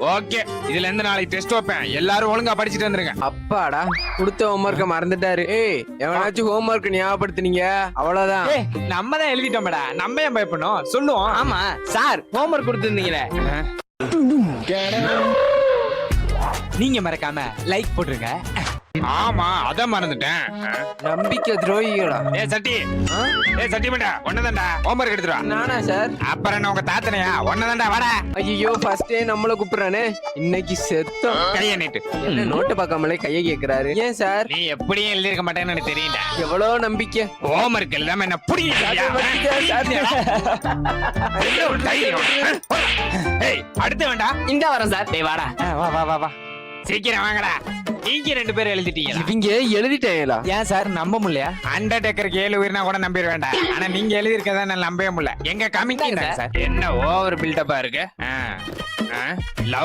Okay, இதுல இருந்து நாளைக்கு டெஸ்ட் வைப்பேன். எல்லாரும் ஒழுங்கா படிச்சுட்டு வந்துருங்க. அப்பாடா, கொடுத்த ஹோம்ஒர்க்க மறந்துட்டாரு. ஏய், எவனாச்சும் ஹோம்ஒர்க் ஞாபகப்படுத்துனீங்க அவ்வளவுதான். நம்ம தான் எழுதிட்டோம்டா, நம்ம ஏன் பயப்படணும்? சொல்லுவோம். ஆமா சார், ஹோம்ஒர்க் கொடுத்துருந்தீங்களே. நீங்க மறக்காம லைக் போட்டுருங்க. ஆமா, அத மறந்துட்டேன். நம்பிக்கை துரோகிகளா? ஏ சட்டி, ஏ சட்டி மேடா, ஒன்னதான்டா ஹோம்ஒர்க் எடுத்துட்டு வா. நானா சார்? அப்புறம் என்ன உங்க தாத்தனையா? ஒன்னதான்டா, வாடா. ஐயோ, ஃபர்ஸ்டே நம்மள கூப்பிடுறானே, இன்னைக்கு செத்தோம். கைய நீட்டு. என்ன நோட்டு பார்க்காமலே கையை கேக்குறாரு? ஏன் சார்? நீ எப்படியும் எழுதிருக்க மாட்டேன்னு எனக்கு தெரியல. எவ்வளவு நம்பிக்கை. ஹோம்ஒர்க் எழுதாம என்ன புடிக்கிறியா? ஏய், அடுத்து வேண்டா. இந்த வரேன் சார். டேய் வாடா. வா வா வா வா, சீக்கிரம் வாங்கடா. நீங்க 2 பேரும் எழுதிட்டீங்க. இவங்க எழுதிட்டேங்களா? ஏன் சார் நம்ப முடியல? அண்டர்டேக்கருக்கு 7 உயிர்னா கூட நம்பிட வேண்டாம். ஆனா நீங்க எழுதிருக்கதா நான் நம்பவே முடியல. எங்க கமிங் இந்தாங்க சார். என்ன ஓவர் பில்டப்பா இருக்கு? லவ்